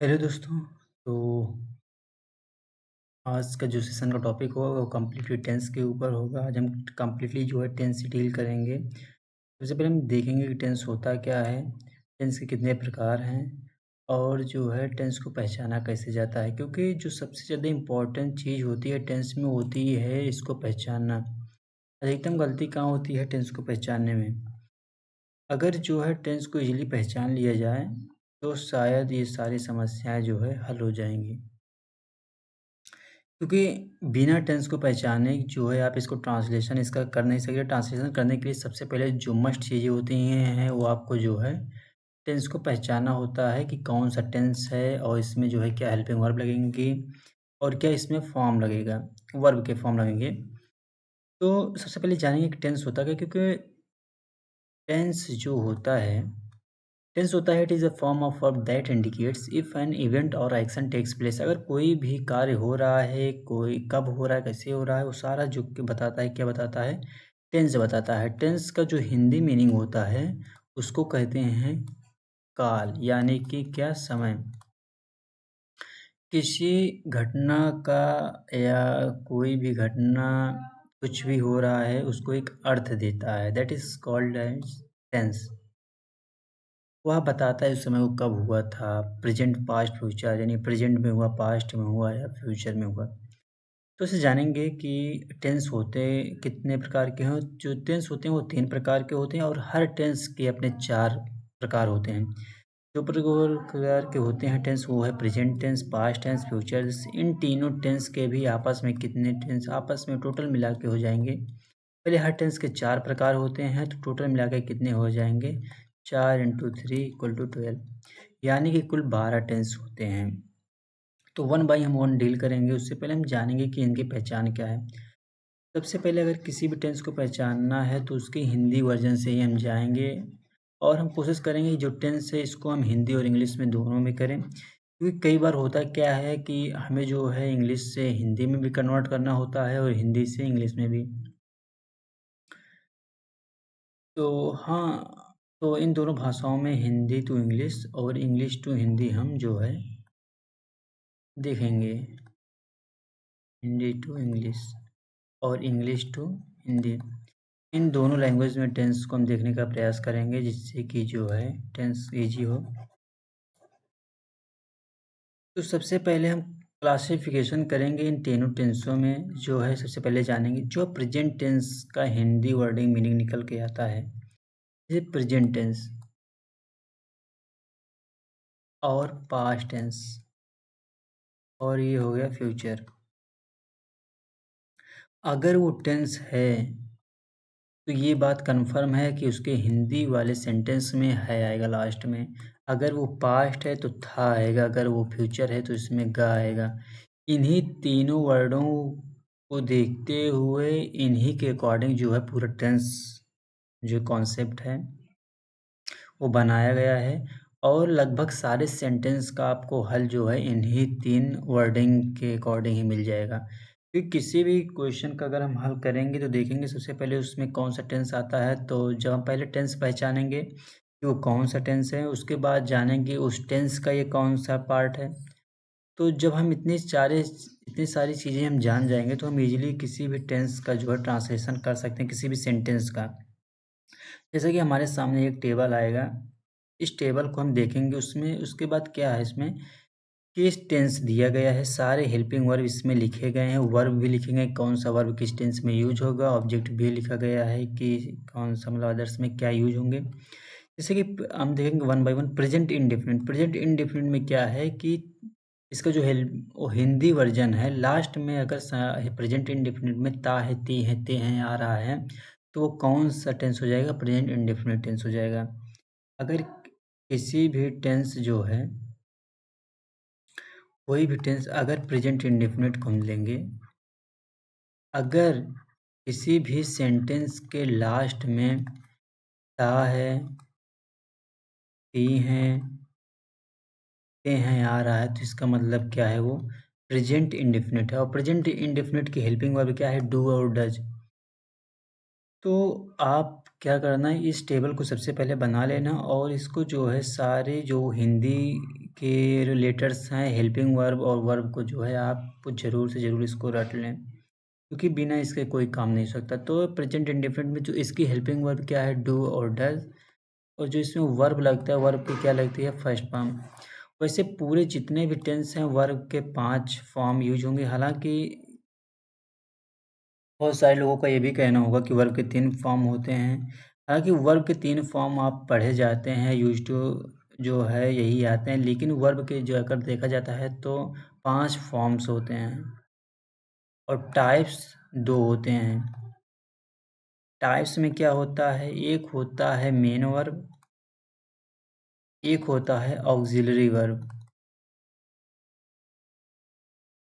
Hello दोस्तों। तो आज का जो सेशन का टॉपिक होगा वो कम्प्लीटली टेंस के ऊपर होगा। आज हम कम्प्लीटली जो है टेंस से डील करेंगे। सबसे पहले हम देखेंगे कि टेंस होता क्या है, टेंस के कितने प्रकार हैं और जो है टेंस को पहचाना कैसे जाता है। क्योंकि जो सबसे ज़्यादा इम्पोर्टेंट चीज़ होती है टेंस में होती है इसको पहचानना। अधिकतम गलती कहाँ होती है टेंस को पहचानने में। अगर जो है टेंस को ईज़िली पहचान लिया जाए तो शायद ये सारी समस्याएँ जो है हल हो जाएँगी। क्योंकि बिना टेंस को पहचाने जो है आप इसको ट्रांसलेशन इसका कर नहीं सकते। ट्रांसलेशन करने के लिए सबसे पहले जो मस्ट चीज़ें होती हैं वो आपको जो है टेंस को पहचानना होता है कि कौन-सा टेंस है और इसमें जो है क्या हेल्पिंग वर्ब लगेंगी और क्या इसमें फॉर्म लगेगा, वर्ब के फॉर्म लगेंगे। तो सबसे पहले जानेंगे कि टेंस होता क्या है, क्योंकि टेंस जो होता है टेंस होता है it is a form of verb that indicates if an event और एक्शन टेक्स प्लेस। अगर कोई भी कार्य हो रहा है, कोई कब हो रहा है, कैसे हो रहा है, वो सारा जो कि बताता है, क्या बताता है, टेंस बताता है। टेंस का जो हिंदी मीनिंग होता है उसको कहते हैं काल, यानी कि क्या, समय। किसी घटना का या कोई भी घटना कुछ भी हो रहा है उसको एक अर्थ देता है, that is called as tense. वह बताता है उस समय वो कब हुआ था, प्रेज़ेंट, पास्ट, फ्यूचर, यानी प्रेज़ेंट में हुआ, पास्ट में हुआ या फ्यूचर में हुआ। तो इसे जानेंगे कि टेंस होते कितने प्रकार के हैं। जो टेंस होते हैं वो 3 प्रकार के होते हैं और हर टेंस के अपने 4 प्रकार होते हैं। जो प्रकार के होते हैं टेंस वो है present tense, past tense, future tense. इन तीनों टेंस के भी आपस में कितने टेंस आपस में टोटल मिला के हो जाएँगे। पहले हर टेंस के 4 प्रकार होते हैं तो टोटल मिला के कितने हो जाएँगे, 4 × 3 = 12, यानी कि कुल 12 टेंस होते हैं। तो वन बाय हम वन डील करेंगे। उससे पहले हम जानेंगे कि इनकी पहचान क्या है। सबसे पहले अगर किसी भी टेंस को पहचानना है तो उसके हिंदी वर्ज़न से ही हम जाएँगे और हम कोशिश करेंगे कि जो टेंस है इसको हम हिंदी और इंग्लिश में दोनों में करें। क्योंकि कई बार होता क्या है कि हमें जो है इंग्लिश से हिंदी में भी कन्वर्ट करना होता है और हिंदी से इंग्लिश में भी। तो हाँ, तो इन दोनों भाषाओं में हिंदी टू इंग्लिश और इंग्लिश टू हिंदी हम जो है देखेंगे। हिंदी टू इंग्लिश और इंग्लिश टू हिंदी, इन दोनों लैंग्वेज में टेंस को हम देखने का प्रयास करेंगे जिससे कि जो है टेंस ईजी हो। तो सबसे पहले हम क्लासिफिकेशन करेंगे इन तीनों टेंसों में। जो है सबसे पहले जानेंगे जो प्रेजेंट टेंस का हिंदी वर्डिंग मीनिंग निकल के आता है। ये प्रेजेंट टेंस और पास्ट टेंस और ये हो गया फ्यूचर। अगर वो टेंस है तो ये बात कन्फर्म है कि उसके हिंदी वाले सेंटेंस में है आएगा लास्ट में। अगर वो पास्ट है तो था आएगा, अगर वो फ्यूचर है तो इसमें गा आएगा। इन्हीं तीनों वर्डों को देखते हुए इन्हीं के अकॉर्डिंग जो है पूरा टेंस जो कॉन्सेप्ट है वो बनाया गया है और लगभग सारे सेंटेंस का आपको हल जो है इन्हीं 3 वर्डिंग के अकॉर्डिंग ही मिल जाएगा। क्योंकि किसी भी क्वेश्चन का अगर हम हल करेंगे तो देखेंगे सबसे पहले उसमें कौन-सा टेंस आता है। तो जब हम पहले टेंस पहचानेंगे कि वो कौन-सा टेंस है, उसके बाद जानेंगे उस टेंस का ये कौन-सा पार्ट है। तो जब हम इतनी सारी चीज़ें हम जान जाएँगे तो हम ईज़िली किसी भी टेंस का जो है ट्रांसलेशन कर सकते हैं, किसी भी सेंटेंस का। जैसे कि हमारे सामने एक टेबल आएगा, इस टेबल को हम देखेंगे उसमें उसके बाद क्या है इसमें कि इस टेंस दिया गया है, सारे हेल्पिंग वर्ब इसमें लिखे गए हैं, वर्ब भी लिखेंगे कौन-सा वर्ब किस टेंस में यूज़ होगा, ऑब्जेक्ट भी लिखा गया है कि कौन-सा मतलब अदर्स में क्या यूज़ होंगे। जैसे कि हम देखेंगे one by one. Present indefinite, present indefinite में क्या है कि इसका जो वो हिंदी वर्ज़न है लास्ट में अगर प्रेज़ेंट इंडेफ़िनिट में ता है, ती है, ते हैं आ रहा है तो वो कौन-सा टेंस हो जाएगा, प्रेज़ेंट इंडेफ़िनिट टेंस हो जाएगा। अगर किसी भी टेंस जो है कोई भी टेंस अगर प्रेजेंट इंडेफिनिट को हम लेंगे, अगर किसी भी सेंटेंस के लास्ट में ता है, ती हैं, ते हैं आ रहा है तो इसका मतलब क्या है, वो प्रेजेंट इंडेफिनिट है। और प्रेजेंट इंडेफिनिट की हेल्पिंग वर्ब क्या है, डू और डज। तो आप क्या करना है, इस टेबल को सबसे पहले बना लेना और इसको जो है सारे जो हिंदी के रिलेटर्स हैं हेल्पिंग वर्ब और वर्ब को जो है आप ज़रूर से ज़रूर इसको रट लें, क्योंकि बिना इसके कोई काम नहीं हो सकता। तो प्रेजेंट इंडेफिनिट में जो इसकी हेल्पिंग वर्ब क्या है, डू और डज़, और जो इसमें वर्ब लगता है, वर्ब की क्या लगती है, फर्स्ट फॉर्म। वैसे पूरे जितने भी टेंस हैं वर्ब के 5 फॉर्म यूज होंगे। हालाँकि बहुत सारे लोगों का ये भी कहना होगा कि वर्ब के 3 फॉर्म होते हैं। हालाँकि वर्ब के 3 फॉर्म आप पढ़े जाते हैं, यूज़ टू जो है यही आते हैं, लेकिन वर्ब के जो अगर देखा जाता है तो 5 फॉर्म्स होते हैं और टाइप्स 2 होते हैं। टाइप्स में क्या होता है, एक होता है मेन वर्ब, एक होता है ऑक्सिलरी वर्ब।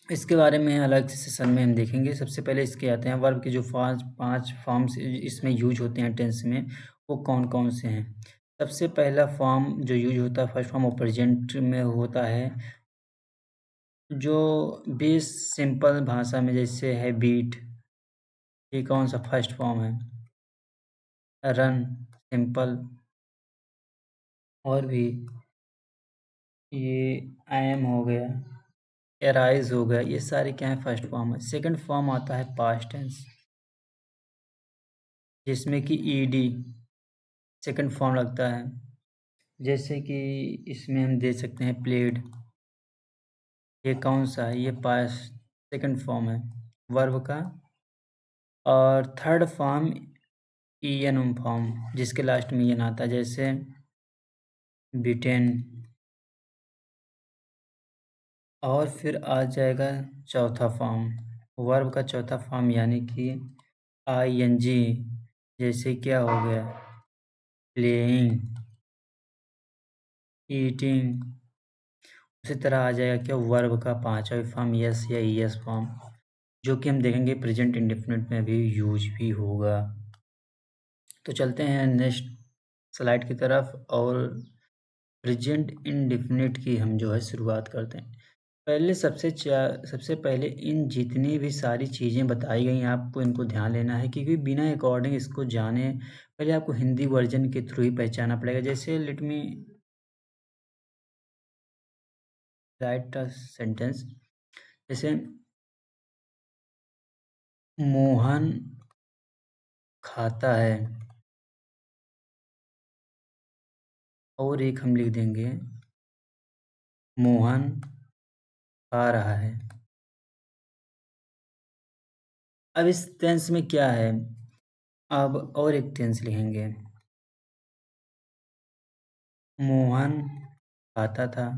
इसके बारे में अलग से सेशन में हम देखेंगे। सबसे पहले इसके आते हैं वर्ब के जो 5 फॉर्म्स इसमें यूज होते हैं टेंस में, वो कौन-कौन से हैं। सबसे पहला फॉर्म जो यूज होता है, फर्स्ट फॉर्म, वो प्रेजेंट में होता है, जो बेस सिंपल भाषा में जैसे है बीट, ये कौन-सा फर्स्ट फॉर्म है। रन सिंपल, और भी ये एम हो गया, एराइज़ हो गया, ये सारे क्या है, फर्स्ट फॉर्म है। सेकंड फॉर्म आता है पास्ट टेंस, जिसमें कि ईडी सेकंड फॉर्म लगता है। जैसे कि इसमें हम दे सकते हैं प्लेड, ये कौन-सा है, ये पास्ट सेकंड फॉर्म है वर्ब का। और थर्ड फॉर्म ईएन फॉर्म, जिसके लास्ट में ईएन आता है, जैसे बीटेन। और फिर आ जाएगा चौथा फॉर्म, वर्ब का चौथा फॉर्म, यानी कि आईएनजी, जैसे क्या हो गया, प्लेइंग, ईटिंग। उसी तरह आ जाएगा क्या, वर्ब का पांचवा फॉर्म यस या ईएस फॉर्म, जो कि हम देखेंगे प्रेजेंट इंडेफिनिट में भी यूज भी होगा। तो चलते हैं नेक्स्ट स्लाइड की तरफ और प्रेजेंट इंडेफिनिट की हम जो है शुरुआत करते हैं। पहले सबसे पहले इन जितनी भी सारी चीज़ें बताई गई हैं, आपको इनको ध्यान लेना है, क्योंकि बिना अकॉर्डिंग इसको जाने पहले आपको हिंदी वर्जन के थ्रू ही पहचानना पड़ेगा। जैसे let me right a sentence, जैसे मोहन खाता है, और एक हम लिख देंगे मोहन खा रहा है। अब इस टेंस में क्या है, अब और एक टेंस लिखेंगे, मोहन खाता था।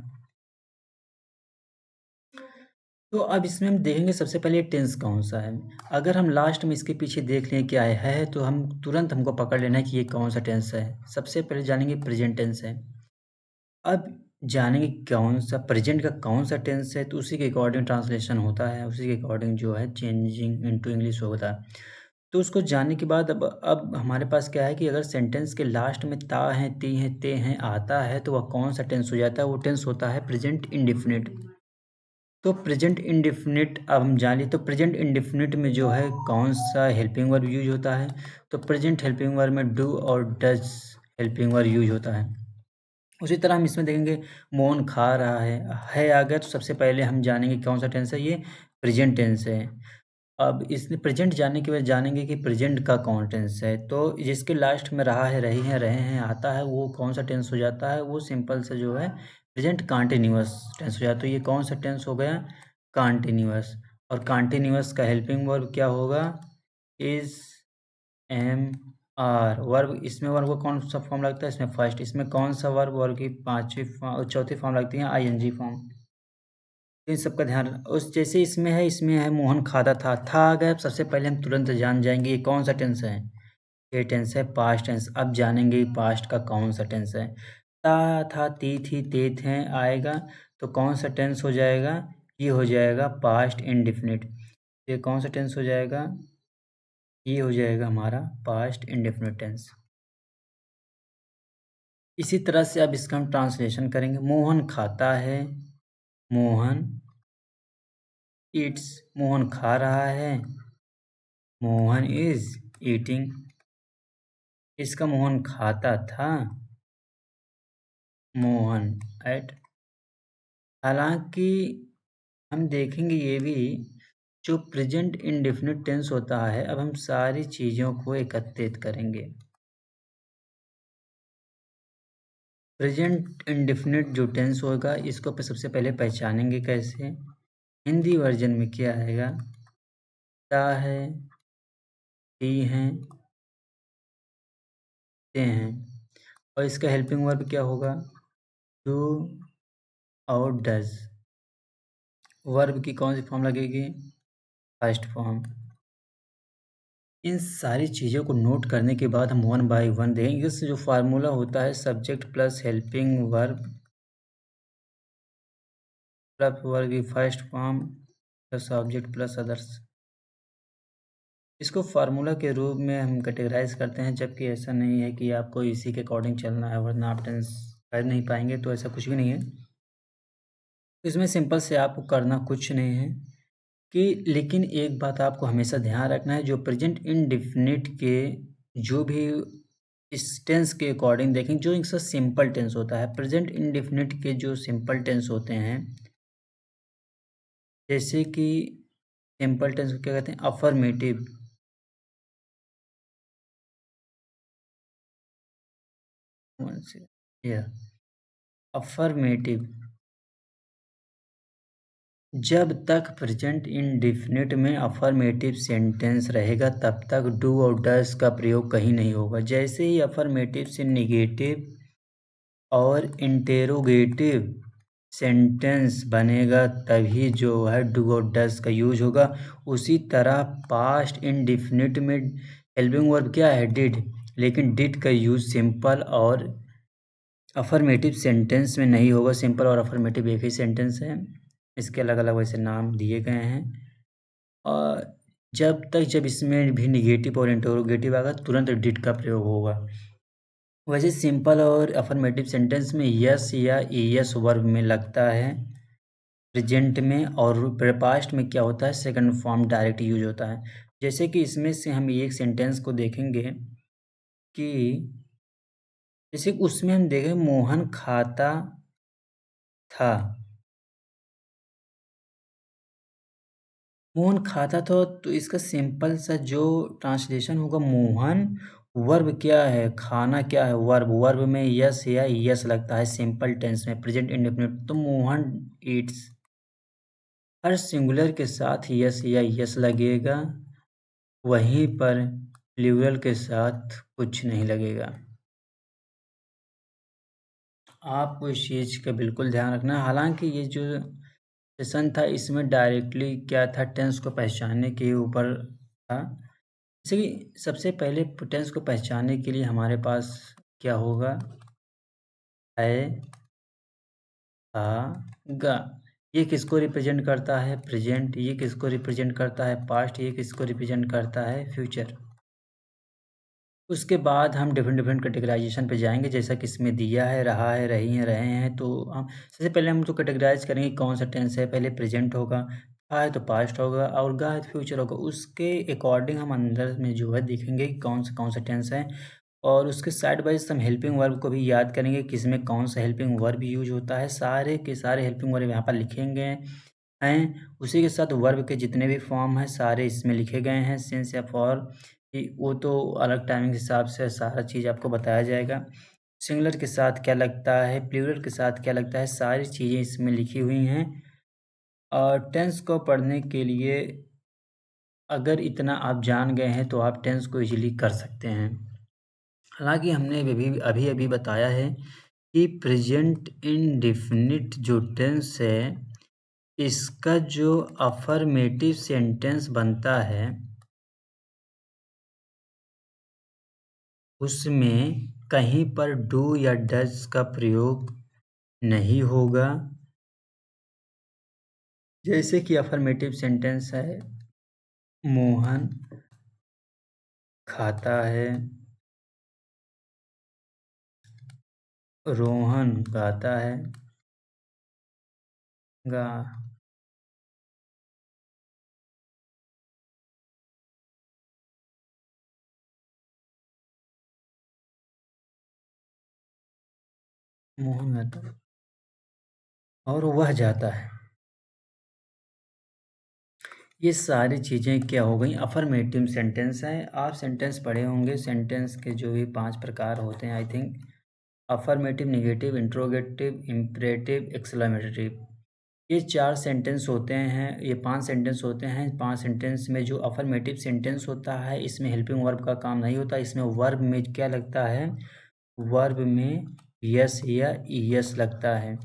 तो अब इसमें हम देखेंगे सबसे पहले टेंस कौन-सा है। अगर हम लास्ट में इसके पीछे देख लें क्या है, तो हम तुरंत हमको पकड़ लेना है कि ये कौन-सा टेंस है। सबसे पहले जानेंगे प्रेज़ेंट टेंस है। अब जानेंगे कौन-सा प्रेज़ेंट का कौन-सा टेंस है, तो उसी के अकॉर्डिंग ट्रांसलेशन होता है, उसी के अकॉर्डिंग जो है चेंजिंग इनटू इंग्लिश होता है। तो उसको जानने के बाद अब हमारे पास क्या है कि अगर सेंटेंस के लास्ट में ता है, ती है, ते हैं आता है, तो वह कौन-सा टेंस हो जाता है, वो टेंस होता है प्रेज़ेंट इंडेफ़िनिट। तो प्रेजेंट इंडेफिनिट अब हम जान लिए, तो प्रेजेंट इंडेफिनिट में जो है कौन सा हेल्पिंग वर्ब यूज होता है, तो प्रेजेंट हेल्पिंग वर्ब में डू और डज हेल्पिंग वर्ब यूज होता है। उसी तरह हम इसमें देखेंगे मोहन खा रहा है आ गया, तो सबसे पहले हम जानेंगे कौन सा टेंस है, ये प्रेजेंट टेंस है। अब इसमें प्रेजेंट जानने के बाद जानेंगे कि प्रेजेंट का कौन टेंस है, तो जिसके लास्ट में रहा है, रही है, रहे हैं आता है, वो कौन सा टेंस हो जाता है, वो सिंपल सा जो है प्रेजेंट कंटीन्यूअस टेंस हो जाता है। तो ये कौन सा टेंस हो गया, कंटीन्यूअस। और कंटीन्यूअस का हेल्पिंग वर्ब क्या होगा, इज, एम, आर। वर्ब इसमें वर्ब का कौन सा फॉर्म लगता है, इसमें फर्स्ट। इसमें कौन सा वर्ब, वर्ब की चौथी फॉर्म लगती है आईएनजी फॉर्म। इन सब का ध्यान उस जैसे इसमें है मोहन खाता था आ गया। सबसे पहले हम तुरंत जान जाएंगे ये कौन सा टेंस है, ये टेंस है पास्ट टेंस। अब जानेंगे पास्ट का कौन सा टेंस है, ता था, ती थी, ते थे आएगा, तो कौन सा टेंस हो जाएगा, ये हो जाएगा पास्ट इंडेफिनिट। ये कौन सा टेंस हो जाएगा, ये हो जाएगा हमारा पास्ट इंडेफिनिट टेंस। इसी तरह से अब इसका हम ट्रांसलेशन करेंगे, मोहन खाता है, मोहन ईट्स, मोहन खा रहा है, मोहन इज ईटिंग। इसका मोहन खाता था, मोहन एट हालाँकि हम देखेंगे ये भी, जो प्रेज़ेंट इंडेफ़िनिट टेंस होता है, अब हम सारी चीज़ों को एकत्रित करेंगे। प्रेज़ेंट इंडेफ़िनिट जो टेंस होगा, इसको सबसे पहले पहचानेंगे कैसे? हिंदी वर्ज़न में क्या आएगा? ता है, ती हैं, ते हैं, और इसका हेल्पिंग वर्ब क्या होगा? डू और डज़। वर्ब की कौन-सी फ़ॉर्म लगेगी? First form. इन सारी चीज़ों को नोट करने के बाद हम वन बाय वन देखेंगे। इससे जो फ़ॉर्मूला होता है subject plus helping verb plus verb की first form plus object plus others. इसको फ़ॉर्मूला के रूप में हम कैटेगराइज़ करते हैं, जबकि ऐसा नहीं है कि आपको इसी के अकॉर्डिंग चलना है, वरना आप टेंस कर नहीं पाएँगे, तो ऐसा कुछ भी नहीं है। इसमें सिंपल से आपको करना कुछ नहीं है कि, लेकिन एक बात आपको हमेशा ध्यान रखना है, जो प्रेज़ेंट इंडेफ़िनिट के जो भी इस टेंस के अकॉर्डिंग देखें, जो इसका सिंपल टेंस होता है, प्रेज़ेंट इंडेफ़िनिट के जो सिंपल टेंस होते हैं, जैसे कि सिंपल टेंस को क्या कहते हैं? अफ़र्मेटिव। वन सेकंड, या अफ़र्मेटिव। जब तक प्रेज़ेंट इंडेफ़िनिट में अफ़र्मेटिव सेंटेंस रहेगा, तब तक डू और डज़ का प्रयोग कहीं नहीं होगा। जैसे ही अफ़र्मेटिव से नेगेटिव और इंटेरोगेटिव सेंटेंस बनेगा, तभी जो है डू और डज़ का यूज़ होगा। उसी तरह पास्ट इंडेफ़िनिट में हेल्पिंग वर्ब क्या है? डिड, लेकिन डिड का यूज़ सिंपल और अफ़र्मेटिव सेंटेंस में नहीं होगा। सिंपल और अफ़र्मेटिव एक ही सेंटेंस है, इसके अलग-अलग वैसे नाम दिए गए हैं। और जब इसमें भी नेगेटिव और इंटरोगेटिव आएगा, तुरंत डिड का प्रयोग होगा। वैसे सिंपल और अफ़र्मेटिव सेंटेंस में यस या ईएस वर्ब में लगता है प्रेजेंट में, और पास्ट में क्या होता है? सेकंड फॉर्म डायरेक्ट यूज होता है। जैसे कि इसमें से हम एक सेंटेंस को देखेंगे कि, जैसे कि उसमें हम देखें मोहन खाता था। मोहन खाता था, तो इसका सिंपल सा जो ट्रांसलेशन होगा, मोहन वर्ब क्या है? खाना क्या है? वर्ब। वर्ब में यस या यस लगता है सिंपल टेंस में, प्रेजेंट इंडेफिनिट, तो मोहन ईट्स। हर सिंगुलर के साथ यस या यस लगेगा, वहीं पर प्लूरल के साथ कुछ नहीं लगेगा। आपको इस चीज़ का बिल्कुल ध्यान रखना है। हालाँकि ये जो सेशन था, इसमें डायरेक्टली क्या था, टेंस को पहचानने के ऊपर था। जैसे कि सबसे पहले टेंस को पहचानने के लिए हमारे पास क्या होगा? है, था, गा। ये किसको रिप्रेजेंट करता है? प्रेजेंट। ये किसको रिप्रेजेंट करता है? पास्ट। ये किसको रिप्रेजेंट करता है? फ्यूचर। उसके बाद हम डिफरेंट डिफरेंट कैटेगराइजेशन पे जाएँगे, जैसा कि इसमें दिया है, रहा है, रही हैं, रहे हैं। तो हम सबसे पहले हम तो कैटेगराइज़ करेंगे कौन सा टेंस है। पहले प्रेजेंट होगा, था है तो पास्ट होगा, और गा है तो फ्यूचर होगा। उसके अकॉर्डिंग हम अंदर में जो है देखेंगे कि कौन सा टेंस है, और उसके साइड बाय हम हेल्पिंग वर्ब को भी याद करेंगे कि इसमें कौन सा हेल्पिंग वर्ब यूज़ होता है। सारे के सारे हेल्पिंग वर्ब यहाँ पर लिखेंगे हैं। उसी के साथ वर्ब के जितने भी फॉर्म हैं, सारे इसमें लिखे गए हैं, सिंस या फॉर, कि वो तो अलग टाइमिंग के हिसाब से सारा चीज़ आपको बताया जाएगा। सिंगुलर के साथ क्या लगता है, प्लूरल के साथ क्या लगता है, सारी चीज़ें इसमें लिखी हुई हैं। और टेंस को पढ़ने के लिए अगर इतना आप जान गए हैं, तो आप टेंस को ईज़िली कर सकते हैं। हालाँकि हमने अभी-अभी बताया है कि प्रेज़ेंट इंडेफ़िनिट जो टेंस है, इसका जो अफ़र्मेटिव सेंटेंस बनता है, उसमें कहीं पर डू या डज़ का प्रयोग नहीं होगा। जैसे कि अफ़र्मेटिव सेंटेंस है, मोहन खाता है, रोहन गाता है, गा मोहन गाता है। और वह जाता है। ये सारी चीज़ें क्या हो गई, अफ़र्मेटिव सेंटेंस हैं। आप सेंटेंस पढ़े होंगे, सेंटेंस के जो भी 5 प्रकार होते हैं I think, affirmative, negative, interrogative, imperative, exclamatory. ये 4 सेंटेंस होते हैं, ये 5 सेंटेंस होते हैं। 5 सेंटेंस में जो अफ़र्मेटिव सेंटेंस होता है, इसमें हेल्पिंग वर्ब का काम नहीं होता। इसमें वर्ब में क्या लगता है, वर्ब में यस या ईएस लगता है।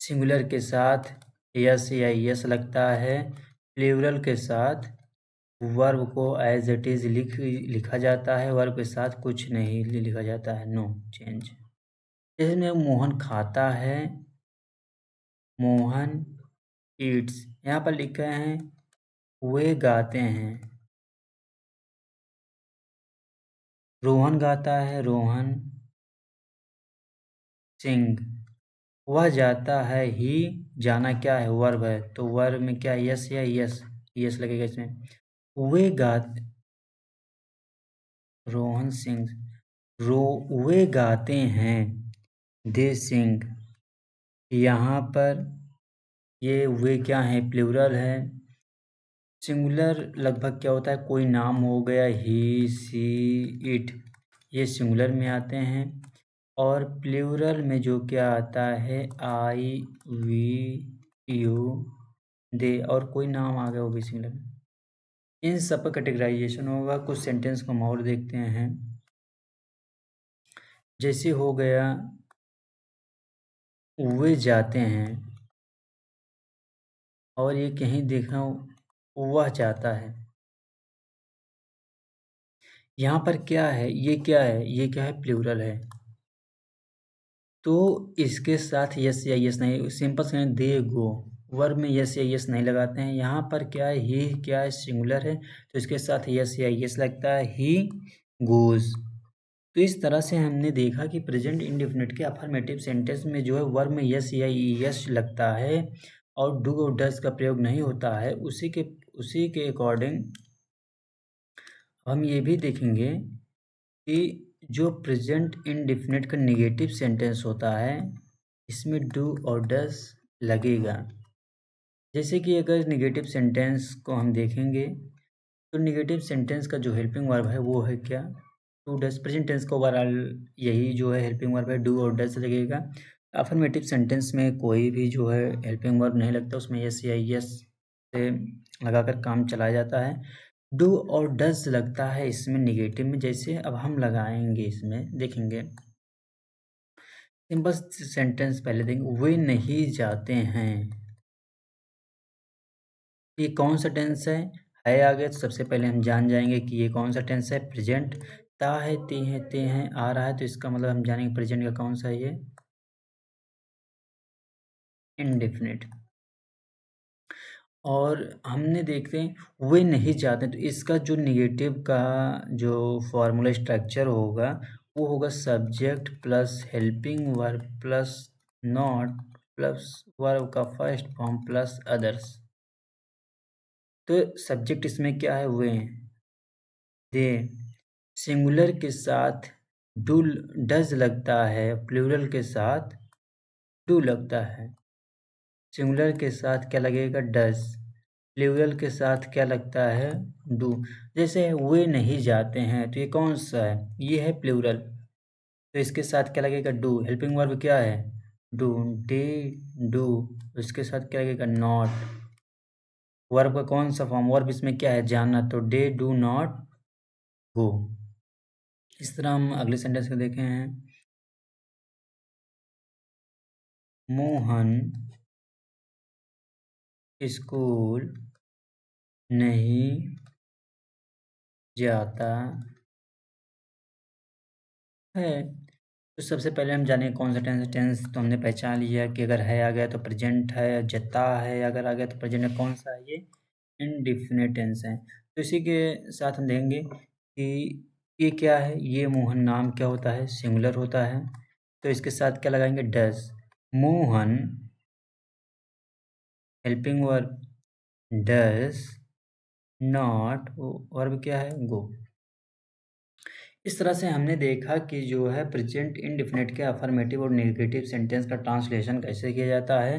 सिंगुलर के साथ यस या ईएस लगता है। प्लूरल के साथ वर्ब को एज इट इज़ लिखा जाता है, वर्ब के साथ कुछ नहीं लिखा जाता है, नो चेंज। इसमें मोहन खाता है, मोहन ईट्स। यहाँ पर लिखा है वे गाते हैं, रोहन गाता है, रोहन सिंग। वह जाता है, ही जाना क्या है, वर्ब है, तो वर्ब में क्या है, यस या यस, यस लगेगा इसमें। वे गाते, रोहन सिंग, रो वे गाते हैं, दे सिंग। यहाँ पर ये वे क्या है, प्लूरल है। सिंगुलर लगभग क्या होता है, कोई नाम हो गया, ही सी इट, ये सिंगुलर में आते हैं। और प्लूरल में जो क्या आता है, आई वी यू दे, और कोई नाम आ गया वो भी सिंगुलर में। इन सब का कैटेगराइजेशन होगा। कुछ सेंटेंस को हम और देखते हैं, जैसे हो गया वे जाते हैं, और ये कहीं देखा वह जाता है। यहाँ पर क्या है, ये क्या है, ये क्या है, प्लूरल है, तो इसके साथ यस या यस नहीं, सिंपल से दे गो, वर्ब में यस या यस नहीं लगाते हैं। यहाँ पर क्या है, ही क्या है, सिंगुलर है, तो इसके साथ यस या यस लगता है, ही गोज। तो इस तरह से हमने देखा कि प्रेजेंट इंडेफिनिट के अफर्मेटिव सेंटेंस में जो है वर्ब में यस या यस लगता है और डू और डज का प्रयोग नहीं होता है। उसी के अकॉर्डिंग हम ये भी देखेंगे कि जो प्रेजेंट इंडेफिनिट का नेगेटिव सेंटेंस होता है, इसमें डू और डज लगेगा। जैसे कि अगर नेगेटिव सेंटेंस को हम देखेंगे, तो नेगेटिव सेंटेंस का जो हेल्पिंग वर्ब है वो है क्या, डू डज। प्रेजेंट टेंस का ओवरऑल यही जो है हेल्पिंग वर्ब है, डू और डज लगेगा। अफर्मेटिव सेंटेंस में कोई भी जो है हेल्पिंग वर्ब नहीं लगता, उसमें यस या यस से लगाकर काम चलाया जाता है। डू और डज लगता है इसमें नेगेटिव में, जैसे अब हम लगाएंगे, इसमें देखेंगे सिंपल सेंटेंस पहले देखेंगे, वे नहीं जाते हैं। ये कौन सा टेंस है आ गया, तो सबसे पहले हम जान जाएंगे कि ये कौन सा टेंस है, प्रेजेंट। ता है, ते हैं, आ रहा है, तो इसका मतलब हम जानेंगे प्रेजेंट का कौन सा है, ये इनडेफिनिट। और हमने देखते हैं वे नहीं जाते, तो इसका जो निगेटिव का जो फॉर्मूला स्ट्रक्चर होगा, वो होगा subject plus helping verb plus not plus verb का फर्स्ट फॉर्म प्लस अदर्स। तो सब्जेक्ट इसमें क्या है, वे हैं, दे। सिंगुलर के साथ डू डज लगता है, प्लूरल के साथ डू लगता है। सिंगुलर के साथ क्या लगेगा, डज। प्लूरल के साथ क्या लगता है, डू। जैसे वे नहीं जाते हैं, तो ये कौन सा है, ये है प्लूरल, तो इसके साथ क्या लगेगा, डू। हेल्पिंग वर्ब क्या है, डू, डे डू, इसके साथ क्या लगेगा, नॉट। वर्ब का कौन सा फॉर्म, वर्ब इसमें क्या है, जाना, तो डे डू नॉट गो। इस तरह हम अगले सेंटेंस को देखे हैं, मोहन स्कूल नहीं जाता है। तो सबसे पहले हम जानेंगे कौन सा टेंस। टेंस तो हमने पहचान लिया कि अगर है आ गया तो प्रेजेंट है, जता है अगर आ गया तो प्रेजेंट है, कौन सा है, ये इनडिफिनिट टेंस है। तो इसी के साथ हम देखेंगे कि ये क्या है, ये मोहन नाम क्या होता है, सिंगुलर होता है, तो इसके साथ क्या लगाएंगे, does. Mohan helping verb does not, verb क्या है, गो। इस तरह से हमने देखा कि जो है प्रेजेंट इंडेफिनिट के अफर्मेटिव और नेगेटिव सेंटेंस का ट्रांसलेशन कैसे किया जाता है।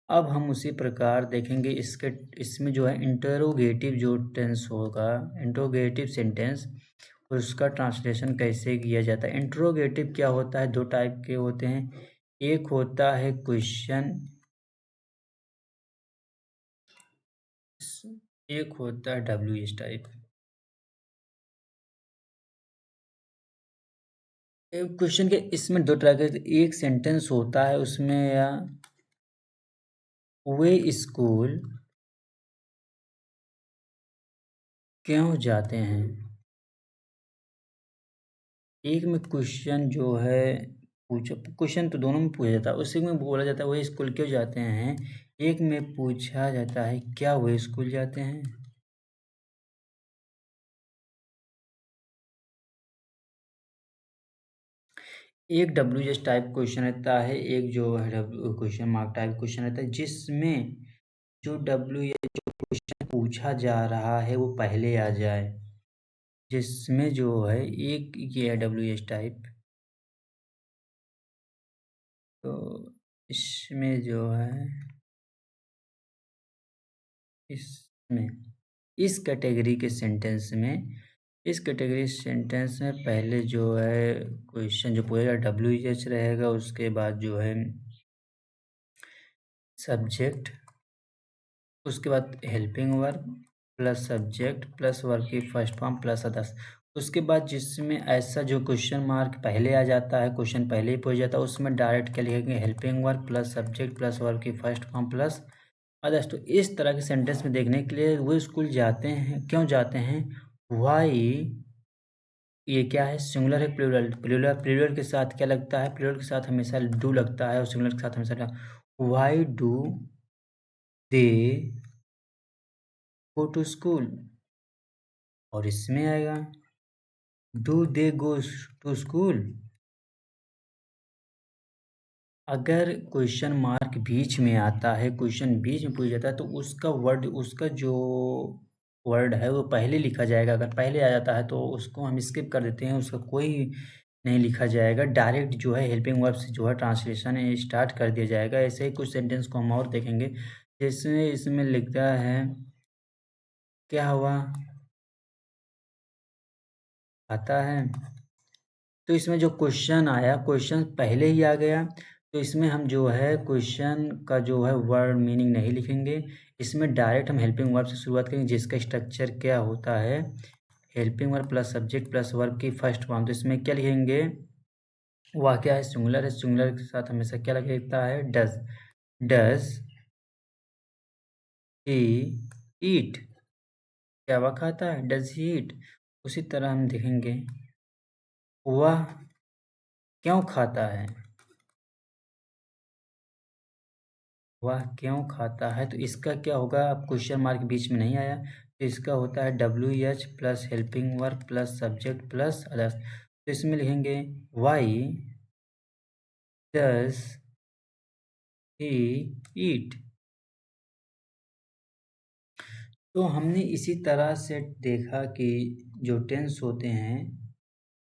अब हम उसी प्रकार देखेंगे इसके इसमें जो है इंटरोगेटिव जो टेंस होगा, इंटरोगेटिव सेंटेंस, उसका ट्रांसलेशन कैसे किया जाता है। इंटरोगेटिव क्या होता है, दो टाइप के होते हैं। एक होता है क्वेश्चन, एक होता है डब्ल्यू एच टाइप। क्वेश्चन के इसमें दो तरह के, एक सेंटेंस होता है उसमें या वे स्कूल क्यों जाते हैं। एक में क्वेश्चन जो है पूछा, क्वेश्चन तो दोनों में पूछा जाता है, उसी में बोला जाता है वे स्कूल क्यों जाते हैं। एक में पूछा जाता है क्या वे स्कूल जाते हैं। एक डब्ल्यू एच टाइप क्वेश्चन रहता है, एक जो है क्वेश्चन मार्क टाइप क्वेश्चन रहता है, जिसमें जो डब्ल्यू एच जो क्वेश्चन पूछा जा रहा है वो पहले आ जाए। जिसमें जो है एक ये है डब्ल्यू एच टाइप, तो इसमें जो है इसमें इस कैटेगरी के सेंटेंस में, इस कैटेगरी सेंटेंस में पहले जो है क्वेश्चन जो पूछेगा डब्ल्यू एच रहेगा, उसके बाद जो है सब्जेक्ट, उसके बाद helping verb plus subject plus verb की फर्स्ट फॉर्म प्लस अदर्स। उसके बाद जिसमें ऐसा जो क्वेश्चन मार्क पहले आ जाता है, क्वेश्चन पहले ही पूछ जाता है, उसमें डायरेक्ट क्या लिखेंगे, helping verb plus subject plus verb की फर्स्ट फॉर्म प्लस अदर्स। तो इस तरह के सेंटेंस में देखने के लिए वो स्कूल जाते हैं क्यों जाते हैं, वाई, ये क्या है, सिंगुलर है प्लूरल, प्लूरल के साथ क्या लगता है, प्लूरल के साथ हमेशा डू लगता है और सिंगुलर के साथ हमेशा why do they go to school. और इसमें आएगा do they go to school. अगर क्वेश्चन मार्क बीच में आता है, क्वेश्चन बीच में पूछ जाता है, तो उसका वर्ड, उसका जो वर्ड है वो पहले लिखा जाएगा। अगर पहले आ जाता है तो उसको हम स्किप कर देते हैं, उसका कोई नहीं लिखा जाएगा, डायरेक्ट जो है हेल्पिंग वर्ब से जो है ट्रांसलेशन स्टार्ट कर दिया जाएगा। ऐसे ही कुछ सेंटेंस को हम और देखेंगे, जैसे इसमें लिखता है क्या हुआ, आता है। तो इसमें जो क्वेश्चन आया, क्वेश्चन पहले ही आ गया, तो इसमें हम जो है क्वेश्चन का जो है वर्ड मीनिंग नहीं लिखेंगे, इसमें डायरेक्ट हम हेल्पिंग वर्ब से शुरुआत करेंगे, जिसका स्ट्रक्चर क्या होता है, helping verb plus subject plus verb की फर्स्ट फॉर्म। तो इसमें क्या लिखेंगे, वह क्या है, सिंगुलर है, सिंगुलर के साथ हमेशा क्या लगता है, डज, डज ही ईट, क्या वह खाता है, डज ही ईट। उसी तरह हम देखेंगे वह क्यों खाता है, वह क्यों खाता है। तो इसका क्या होगा, अब क्वेश्चन मार्क बीच में नहीं आया, तो इसका होता है W H plus helping verb plus subject plus others. तो इसमें लिखेंगे वाई डज ही ईट। तो हमने इसी तरह से देखा कि जो टेंस होते हैं,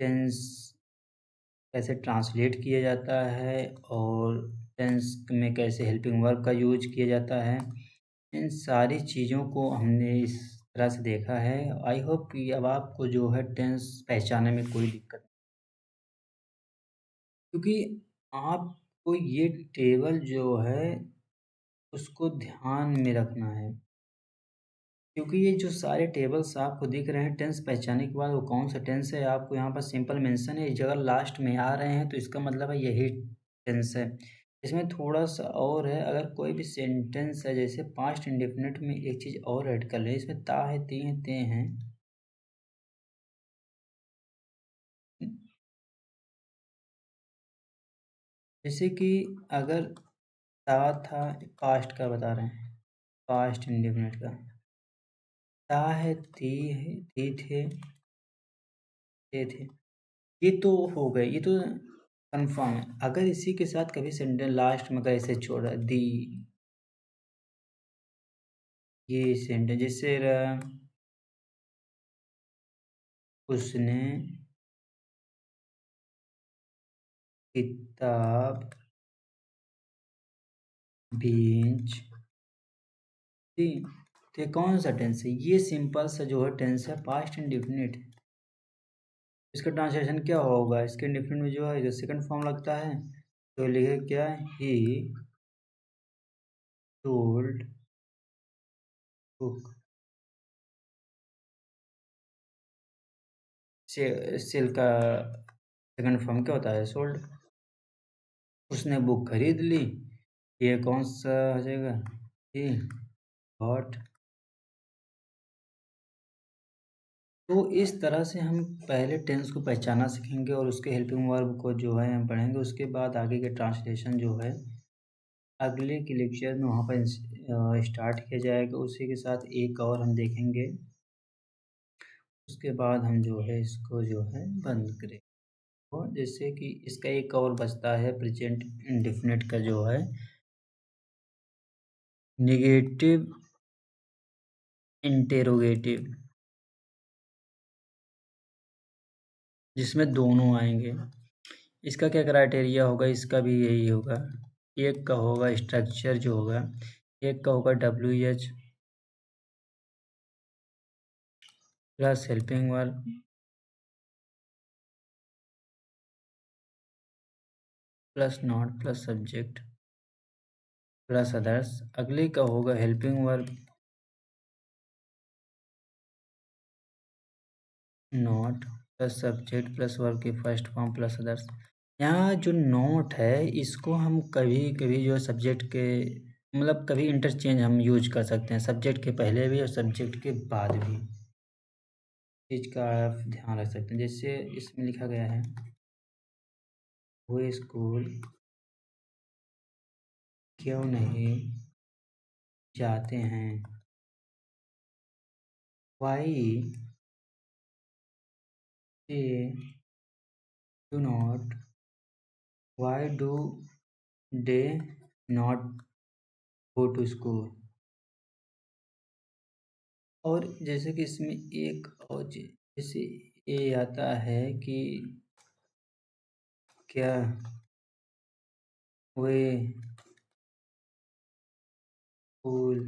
टेंस कैसे ट्रांसलेट किया जाता है और टेंस में कैसे हेल्पिंग वर्ब का यूज किया जाता है, इन सारी चीज़ों को हमने इस तरह से देखा है। आई होप कि अब आपको जो है टेंस पहचानने में कोई दिक्कत, क्योंकि आपको ये टेबल जो है उसको ध्यान में रखना है, क्योंकि ये जो सारे टेबल्स आपको दिख रहे हैं टेंस पहचानने के बाद वो कौन सा टेंस है आपको यहाँ पर सिंपल मेंशन है, इस जगह लास्ट में आ रहे हैं तो इसका मतलब है यही टेंस है। इसमें थोड़ा सा और है, अगर कोई भी सेंटेंस है जैसे पास्ट इंडेफिनिट में एक चीज़ और ऐड कर ले, इसमें ता है, ती है, ते हैं, जैसे कि अगर ता था, पास्ट का बता रहे हैं, पास्ट इंडेफिनिट का, ता है, ती थे, ते थे, ये तो हो गए, ये तो कंफर्म है। अगर इसी के साथ कभी सेंटेंस लास्ट में अगर ऐसे छोड़ा दी, ये सेंटेंस जैसे उसने किताब बेंच थी। तो ये कौन सा टेंस है? ये सिंपल सा जो है टेंस है, पास्ट इंडेफिनिट। इसका ट्रांसलेशन क्या होगा? इसके इंडेफिनिट में जो है जो सेकंड फॉर्म लगता है, तो लिखे क्या? He told book. सेल का सेकंड फॉर्म क्या होता है? सोल्ड। उसने बुक खरीद ली। ये कौन सा हो जाएगा? ये बॉट। तो इस तरह से हम पहले टेंस को पहचाना सीखेंगे और उसके हेल्पिंग वर्ब को जो है हम पढ़ेंगे। उसके बाद आगे के ट्रांसलेशन जो है अगले के लेक्चर में वहाँ पर स्टार्ट किया जाएगा। उसी के साथ एक और हम देखेंगे, उसके बाद हम जो है इसको जो है बंद करें। तो जैसे कि इसका एक और बचता है प्रेजेंट इंडेफिनिट का जो है नेगेटिव इंटेरोगेटिव, जिसमें दोनों आएंगे। इसका क्या क्राइटेरिया होगा? इसका भी यही होगा। एक का होगा स्ट्रक्चर जो होगा, एक का होगा WH plus helping verb plus not plus subject plus others. अगले का होगा helping verb not plus subject plus verb की फर्स्ट फॉर्म प्लस अदर्स। यहाँ जो नॉट है इसको हम कभी कभी जो है सब्जेक्ट के मतलब कभी इंटरचेंज हम यूज कर सकते हैं, सब्जेक्ट के पहले भी और सब्जेक्ट के बाद भी। चीज़ का आप ध्यान रख सकते हैं। जैसे इसमें लिखा गया है वो स्कूल क्यों नहीं जाते हैं? Why they do not, why do they not go to school. और जैसे कि इसमें एक और जैसे ये आता है कि क्या वे स्कूल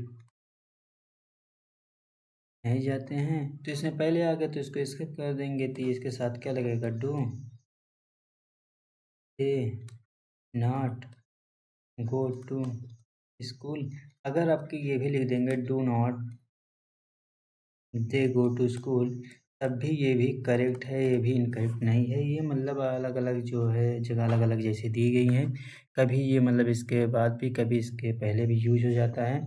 नहीं जाते हैं, तो इसमें पहले आ गया तो इसको स्किप कर देंगे। तो इसके साथ क्या लगेगा? Do they not go to school. अगर आपके ये भी लिख देंगे do not they go to school, तब भी ये भी करेक्ट है, ये भी इनकरेक्ट नहीं है। ये मतलब अलग अलग जो है जगह अलग अलग जैसे दी गई हैं। कभी ये मतलब इसके बाद भी कभी इसके पहले भी यूज हो जाता है।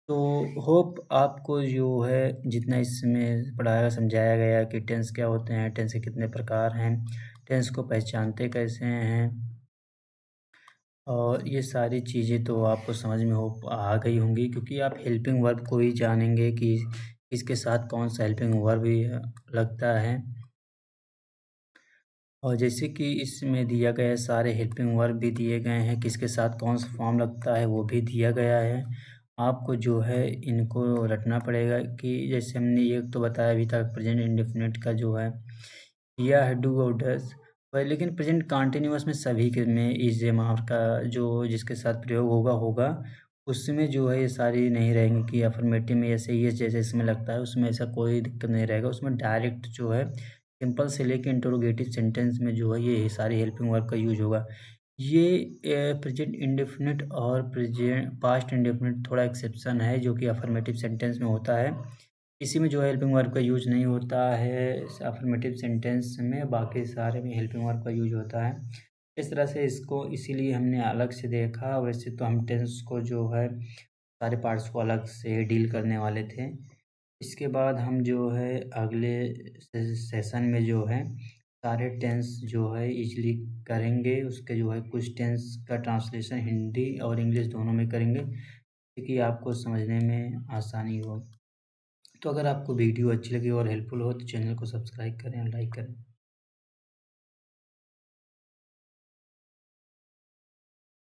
तो होप आपको जो है जितना इसमें पढ़ाया समझाया गया कि टेंस क्या होते हैं, टेंस के कितने प्रकार हैं, टेंस को पहचानते कैसे हैं, और ये सारी चीज़ें तो आपको समझ में हो आ गई होंगी, क्योंकि आप हेल्पिंग वर्ब को ही जानेंगे कि इसके साथ कौन सा हेल्पिंग वर्ब लगता है। और जैसे कि इसमें दिया गया है सारे हेल्पिंग वर्ब भी दिए गए हैं, किसके साथ कौन सा फॉर्म लगता है वो भी दिया गया है। आपको जो है इनको रटना पड़ेगा कि जैसे हमने एक तो बताया अभी तक प्रेजेंट इंडेफिनिट का जो है किया है डू और डज पर, लेकिन प्रेजेंट कंटिन्यूअस में सभी के में इज एम आर का जो जिसके साथ प्रयोग होगा होगा उसमें जो है ये सारी नहीं रहेंगी कि अफर्मेटिव में ऐसे ही जैसे इसमें लगता है उसमें ऐसा कोई दिक्कत नहीं रहेगा। उसमें डायरेक्ट जो है सिंपल से लेके इंटरोगेटिव सेंटेंस में जो है ये सारी हेल्पिंग वर्ब का यूज होगा। ये प्रेजेंट इंडेफिनिट और प्रेजेंट पास्ट इंडेफिनिट थोड़ा एक्सेप्शन है जो कि अफर्मेटिव सेंटेंस में होता है। इसी में जो है हेल्पिंग वर्ब का यूज नहीं होता है अफर्मेटिव सेंटेंस में, बाकी सारे में हेल्पिंग वर्ब का यूज होता है। इस तरह से इसको इसीलिए हमने अलग से देखा। वैसे तो हम टेंस को जो है सारे पार्ट्स को अलग से डील करने वाले थे। इसके बाद हम जो है अगले सेशन में जो है सारे टेंस जो है इजली करेंगे। उसके जो है कुछ टेंस का ट्रांसलेशन हिंदी और इंग्लिश दोनों में करेंगे ताकि आपको समझने में आसानी हो। तो अगर आपको वीडियो अच्छी लगी और हेल्पफुल हो तो चैनल को सब्सक्राइब करें और लाइक करें।